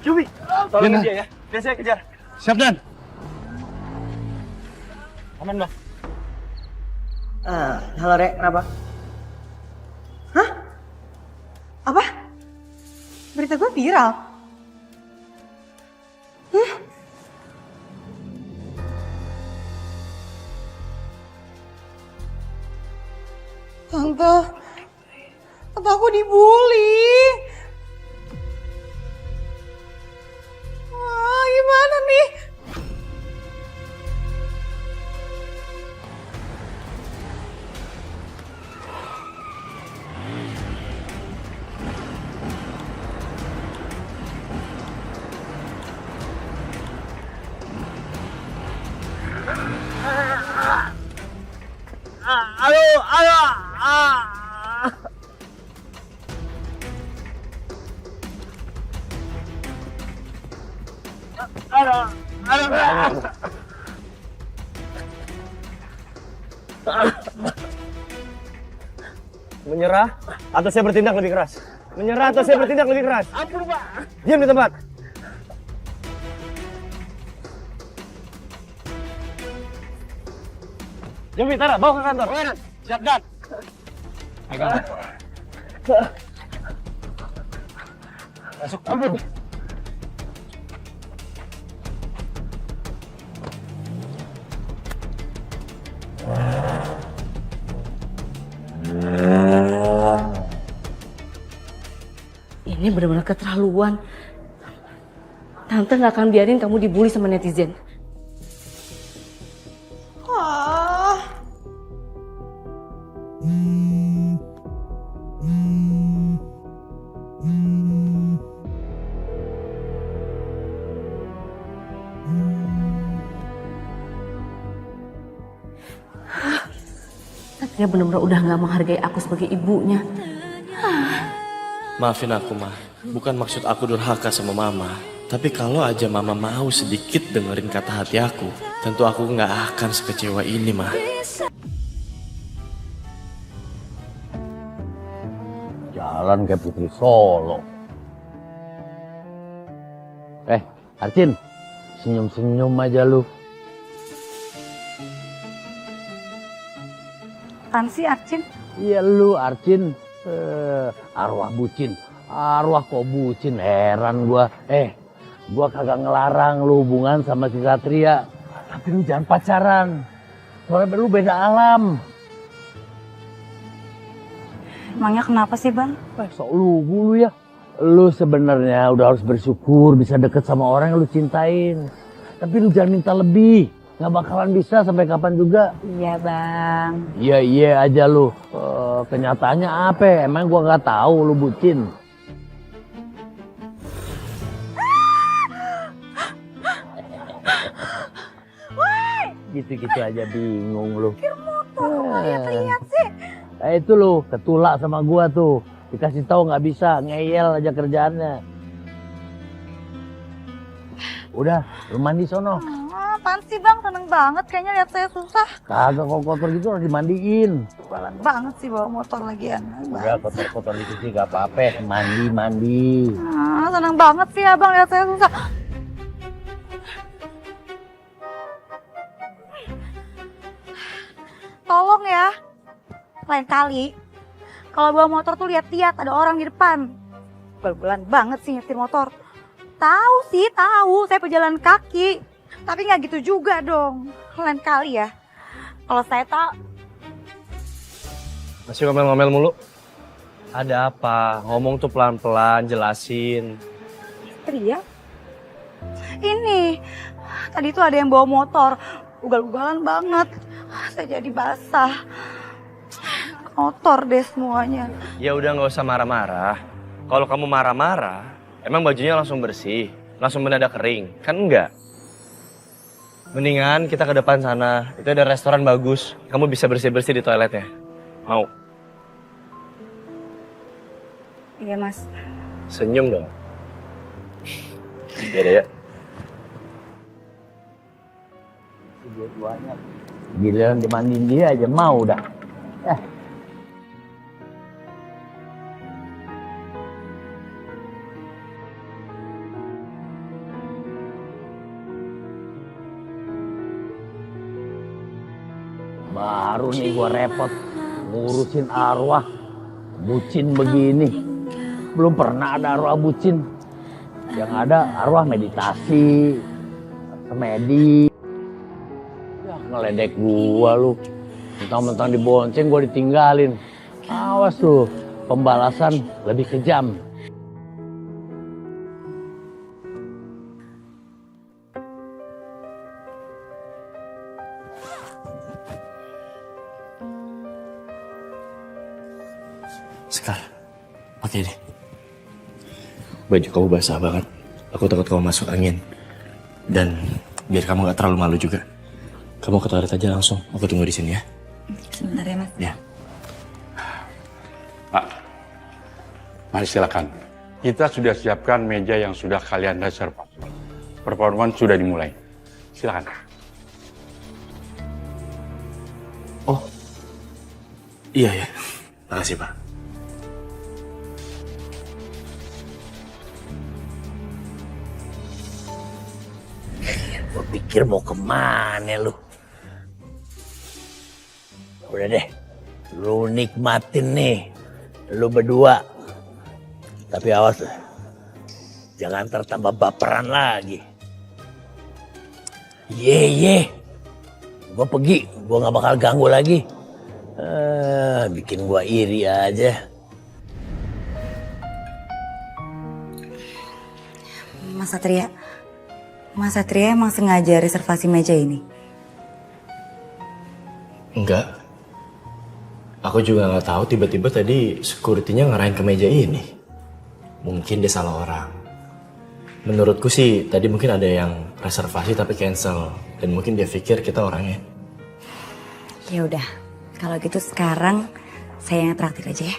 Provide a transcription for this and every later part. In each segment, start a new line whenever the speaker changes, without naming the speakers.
Cumi, tolongin dia ya. Biar saya kejar.
Siap, Dan.
Aman, Bang.
Halo, Rek. Kenapa? Hah? Apa? Berita gue viral? Tante aku dibully. Gimana nih?
Menyerah atau saya bertindak lebih keras? Menyerah atau saya bertindak lebih keras? Ampun, Pak. Diam di tempat. Jumi, Tara, bawa ke kantor. Siap, Dan. Pegang. Masuk. Ampun.
Ini benar-benar keterlaluan. Tante nggak akan biarin kamu dibully sama netizen. Satria benar-benar udah nggak menghargai aku sebagai ibunya.
Maafin aku, Ma. Bukan maksud aku durhaka sama Mama. Tapi kalau aja Mama mau sedikit dengerin kata hati aku, tentu aku nggak akan sekecewa ini, Ma.
Jalan kayak Putri Solo. Arcin, senyum-senyum aja lu.
Apaan sih, Arcin?
Iya lu, Arcin. Arwah bucin. Arwah kok bucin, heran gua. Gua kagak ngelarang lu hubungan sama si Satria. Tapi lu jangan pacaran. Soalnya lu beda alam.
Emangnya kenapa sih, Bang?
Sok lugu lu ya. Lu sebenarnya udah harus bersyukur bisa deket sama orang yang lu cintain. Tapi lu jangan minta lebih. Nggak bakalan bisa sampai kapan juga.
Iya, Bang.
Iya aja lu. Kenyataannya apa? Emang gua nggak tahu lu bucin. Gitu-gitu aja bingung lu.
Lihat sih.
Itu lu ketulak sama gua tuh. Dikasih tahu nggak bisa, ngeyel aja kerjaannya. Udah, lu mandi sono.
Apaan sih, Bang? Seneng banget kayaknya lihat saya susah.
Kagak, kalau kotor gitu harus dimandiin.
Balan banget sih bawa motor lagian.
Udah, kotor-kotor gitu sih gak apa-apa. Mandi.
Seneng banget sih Abang lihat saya susah. Tolong ya, lain kali kalau bawa motor tuh lihat-lihat ada orang di depan. Bal-balan banget sih nyetir motor. Tahu, saya pejalan kaki. Tapi nggak gitu juga dong. Lain kali ya. Kalau saya tahu.
Masih ngomel-ngomel mulu. Ada apa? Ngomong tuh pelan-pelan, jelasin.
Teriak. Ini, tadi tuh ada yang bawa motor. Ugal-ugalan banget. Saya jadi basah. Kotor deh semuanya.
Ya udah nggak usah marah-marah. Kalau kamu marah-marah, emang bajunya langsung bersih, langsung mendadak kering? Kan enggak. Mendingan kita ke depan sana. Itu ada restoran bagus. Kamu bisa bersih-bersih di toiletnya. Mau?
Iya, Mas.
Senyum dong. Ya deh ya.
Dua-duanya. Giliran dimandiin dia aja mau dah. baru nih gua repot ngurusin arwah bucin begini. Belum pernah ada arwah bucin. Yang ada arwah meditasi, semedi. Ya ngeledek gua lu. Mentang-mentang dibonceng gua ditinggalin. Awas lu, pembalasan lebih kejam.
Sekar, pakai deh. Baju kamu basah banget. Aku takut kamu masuk angin. Dan biar kamu gak terlalu malu juga. Kamu ke toilet aja langsung. Aku tunggu di sini ya.
Sebentar ya, Mas.
Ya.
Pak, mari silakan. Kita sudah siapkan meja yang sudah kalian reservasi. Performance sudah dimulai. Silakan.
Oh, iya ya. Makasih Pak.
Gua pikir mau kemana lu? Udah deh, lu nikmatin nih, lu berdua. Tapi awas, jangan tertambah baperan lagi. Ye, gua pergi, gua gak bakal ganggu lagi. Bikin gua iri aja.
Mas Satria emang sengaja reservasi meja ini?
Enggak. Aku juga nggak tahu tiba-tiba tadi security-nya ngarahin ke meja ini. Mungkin dia salah orang. Menurutku sih tadi mungkin ada yang reservasi tapi cancel. Dan mungkin dia pikir kita orangnya.
Ya udah, kalau gitu sekarang saya yang traktir aja ya.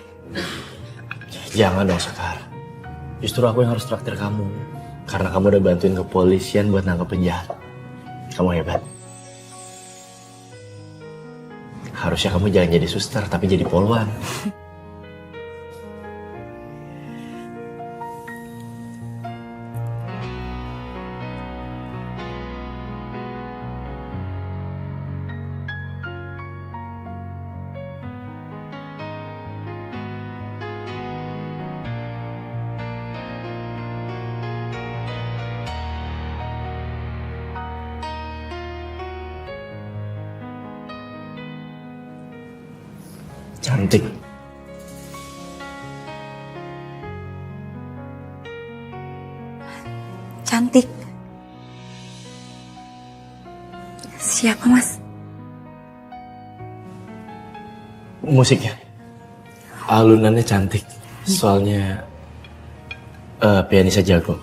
Jangan dong Sekar. Justru aku yang harus traktir kamu. Karena kamu udah bantuin kepolisian buat nangkep penjahat. Kamu hebat. Harusnya kamu jangan jadi suster, tapi jadi polwan. Cantik.
Cantik. Siapa, Mas?
Musiknya. Alunannya cantik. Soalnya pianisnya jago.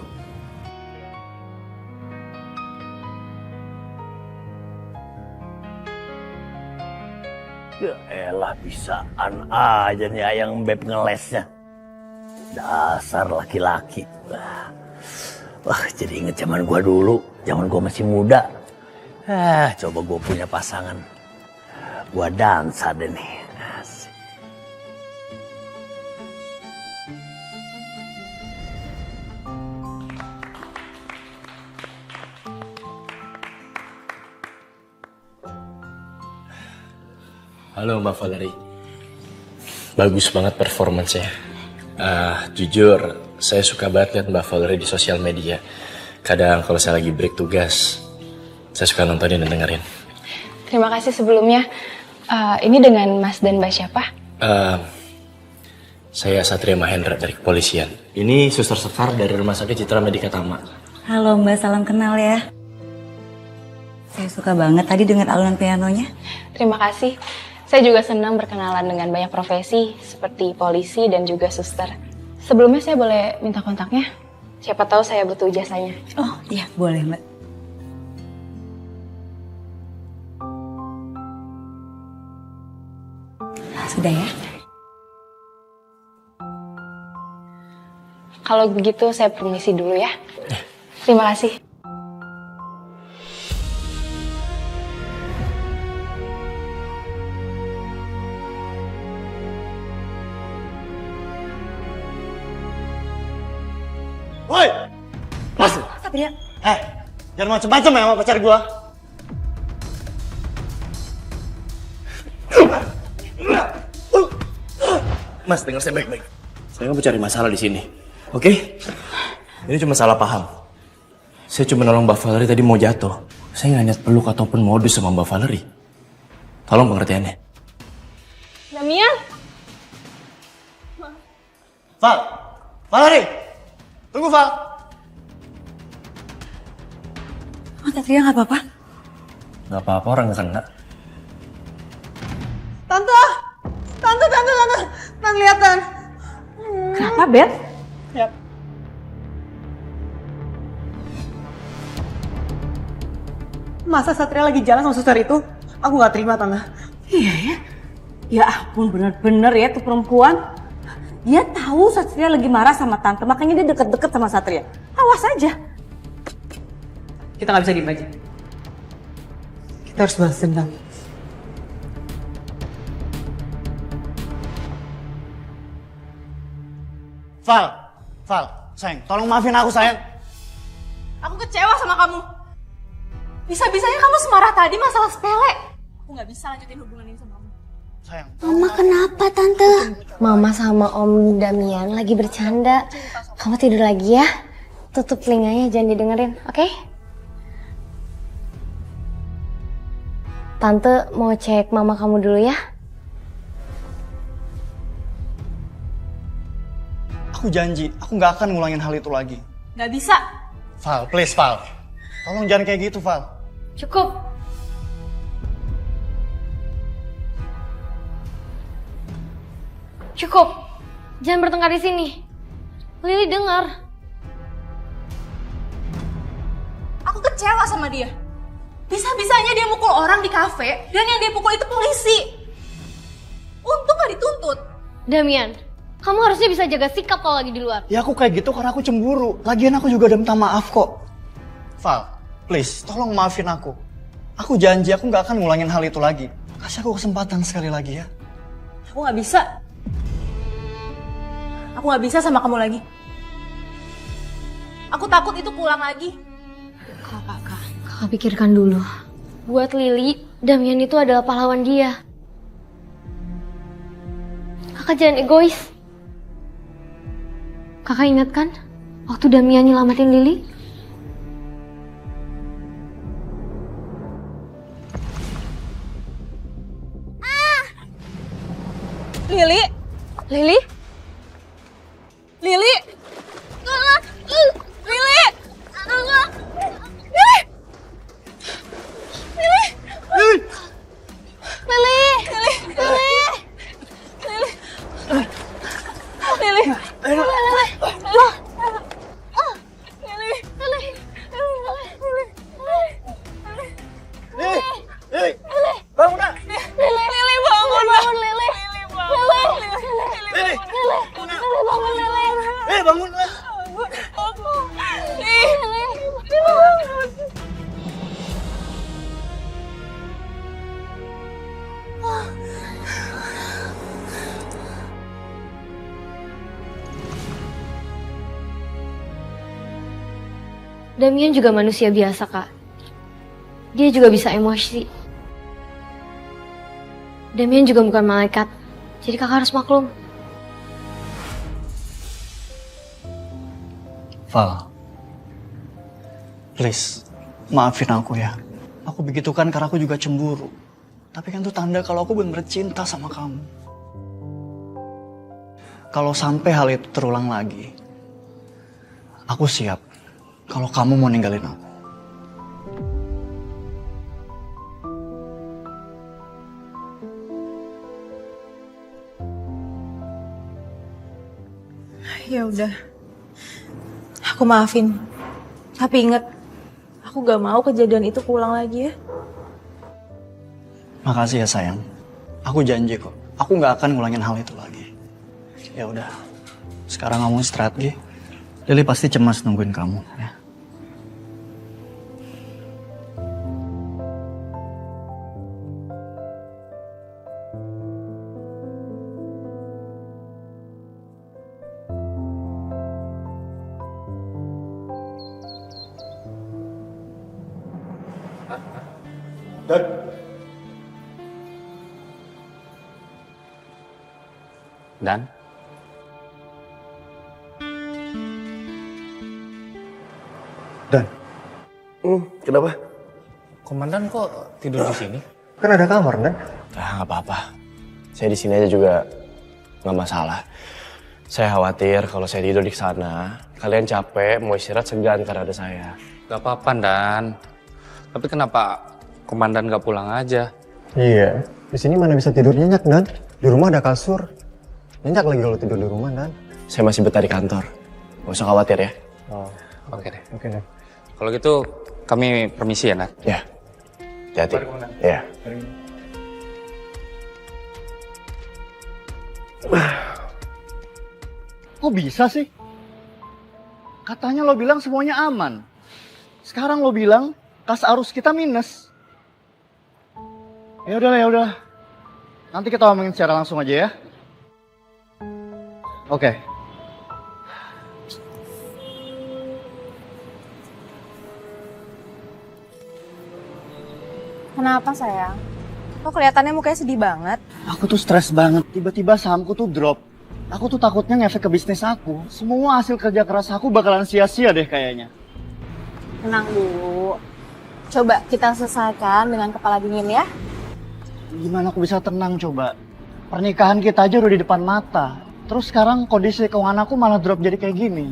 Ya elah, bisaan aja nih ayang beb ngelesnya. Dasar laki-laki. Wah, jadi inget zaman gua dulu. Zaman gua masih muda. Coba gua punya pasangan. Gua dansa deh nih. Asik.
Halo Mbak Valerie. Bagus banget performance-nya. Jujur, saya suka banget lihat Mbak Valerie di sosial media. Kadang kalau saya lagi break tugas, saya suka nontonin dan dengerin.
Terima kasih sebelumnya. Ini dengan Mas dan Mbak siapa?
Saya Satria Mahendra dari kepolisian. Ini Suster Sekar dari Rumah Sakit Citra Medika Tama.
Halo Mbak, salam kenal ya. Saya suka banget tadi dengan alunan pianonya.
Terima kasih. Saya juga senang berkenalan dengan banyak profesi seperti polisi dan juga suster. Sebelumnya saya boleh minta kontaknya? Siapa tahu saya butuh jasanya.
Oh iya, boleh Mbak. Sudah ya?
Kalau begitu saya permisi dulu ya. Terima kasih.
Woi! Mas!
Satria.
Jangan macem-macem ya sama pacar gua.
Mas, dengar saya baik-baik. Saya nggak mau cari masalah di sini. Oke? Ini cuma salah paham. Saya cuma nolong Mbak Valerie tadi mau jatuh. Saya nggak niat peluk ataupun modus sama Mbak Valerie. Tolong pengertiannya.
Damian?
Val! Valerie! Tunggu, Val!
Oh, Satria nggak apa-apa?
Nggak apa-apa, orang nggak kena.
Tante! Tante lihat, Tan.
Kenapa, Beth?
Masa Satria lagi jalan sama suster itu? Aku nggak terima, Tante.
Iya ya? Ya ampun, bener-bener ya tuh perempuan. Dia tahu Satria lagi marah sama tante, makanya dia deket-deket sama Satria. Awas aja.
Kita nggak bisa diem aja. Kita harus balas dendam.
Val, sayang, tolong maafin aku, sayang.
Aku kecewa sama kamu. Bisa-bisanya kamu semarah tadi masalah sepele. Aku nggak bisa lanjutin hubungan ini sama kamu.
Sayang.
Mama kenapa Tante? Mama sama Om Damian lagi bercanda. Kamu tidur lagi ya. Tutup telinganya, jangan didengerin, oke? Tante mau cek mama kamu dulu ya.
Aku janji, aku nggak akan ngulangin hal itu lagi.
Nggak bisa.
Val, please, Val. Tolong jangan kayak gitu, Val.
Cukup. Cukup. Jangan bertengkar di sini. Lili dengar.
Aku kecewa sama dia. Bisa-bisanya dia mukul orang di kafe, dan yang dia pukul itu polisi. Untung gak dituntut.
Damian, kamu harusnya bisa jaga sikap kalau lagi di luar.
Ya aku kayak gitu karena aku cemburu. Lagian aku juga udah minta maaf kok. Val, please, tolong maafin aku. Aku janji aku nggak akan ngulangin hal itu lagi. Kasih aku kesempatan sekali lagi ya.
Aku nggak bisa. Aku nggak bisa sama kamu lagi. Aku takut itu pulang lagi.
Kakak pikirkan dulu. Buat Lili, Damian itu adalah pahlawan dia. Kakak jangan egois. Kakak ingat kan waktu Damian nyelamatin Lili?
Lili?
Lili?
Lili? Lili?
Damian juga manusia biasa, Kak. Dia juga bisa emosi. Damian juga bukan malaikat, jadi kakak harus maklum.
Val, please, maafin aku ya. Aku begitu kan karena aku juga cemburu. Tapi kan itu tanda kalau aku benar-benar cinta sama kamu. Kalau sampai hal itu terulang lagi, aku siap kalau kamu mau ninggalin aku.
Ya udah. Aku maafin. Tapi ingat, aku gak mau kejadian itu pulang lagi ya.
Makasih ya sayang. Aku janji kok. Aku nggak akan ngulangin hal itu lagi. Ya udah. Sekarang kamu istirahat, Gi. Lili pasti cemas nungguin kamu ya.
Dan
Kenapa?
Komandan kok tidur di sini?
Kan ada kamar, kan?
Ah, nggak apa-apa. Saya di sini aja juga nggak masalah. Saya khawatir kalau saya tidur di sana, kalian capek, mau istirahat segan karena ada saya.
Gak apa-apa, Dan. Tapi kenapa komandan gak pulang aja?
Iya. Di sini mana bisa tidur nyenyak, Dan? Di rumah ada kasur. Nyenyak lagi kalau tidur di rumah, Dan.
Saya masih betah di kantor. Nggak usah khawatir ya.
Oh, oke deh.
Oke, Dan.
Kalau gitu kami permisi ya, Dan.
Ya. Hati-hati. Ya.
Kok bisa sih? Katanya lo bilang semuanya aman. Sekarang lo bilang kas arus kita minus. Ya udah. Nanti kita ngomongin secara langsung aja ya. Oke.
Kenapa sayang? Kok kelihatannya mukanya sedih banget?
Aku tuh stres banget. Tiba-tiba sahamku tuh drop. Aku tuh takutnya ngefek ke bisnis aku. Semua hasil kerja keras aku bakalan sia-sia deh kayaknya.
Tenang dulu. Coba kita selesaikan dengan kepala dingin ya.
Gimana aku bisa tenang coba? Pernikahan kita aja udah di depan mata. Terus sekarang kondisi keuangan aku malah drop jadi kayak gini.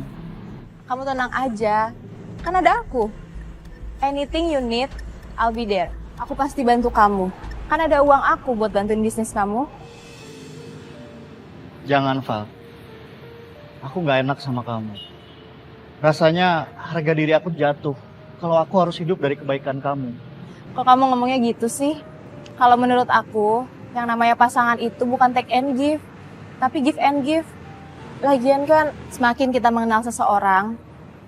Kamu tenang aja. Kan ada aku. Anything you need, I'll be there. Aku pasti bantu kamu. Kan ada uang aku buat bantuin bisnis kamu.
Jangan, Val. Aku gak enak sama kamu. Rasanya harga diri aku jatuh kalau aku harus hidup dari kebaikan kamu.
Kok kamu ngomongnya gitu sih? Kalau menurut aku, yang namanya pasangan itu bukan take and give, tapi give and give. Lagian kan, semakin kita mengenal seseorang,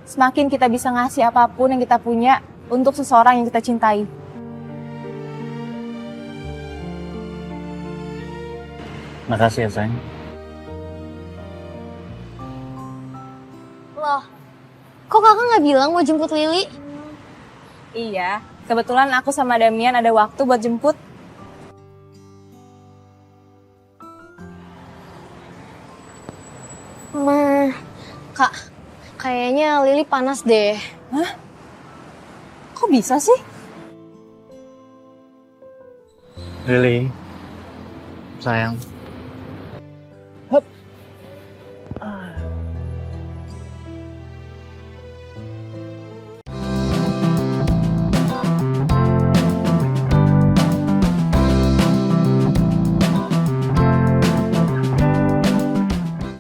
semakin kita bisa ngasih apapun yang kita punya untuk seseorang yang kita cintai.
Makasih ya, sayang.
Loh, kok kakak nggak bilang mau jemput Lili?
Iya, kebetulan aku sama Damian ada waktu buat jemput.
Kak, kayaknya Lili panas deh.
Hah? Kok bisa sih?
Lili, sayang. Hup.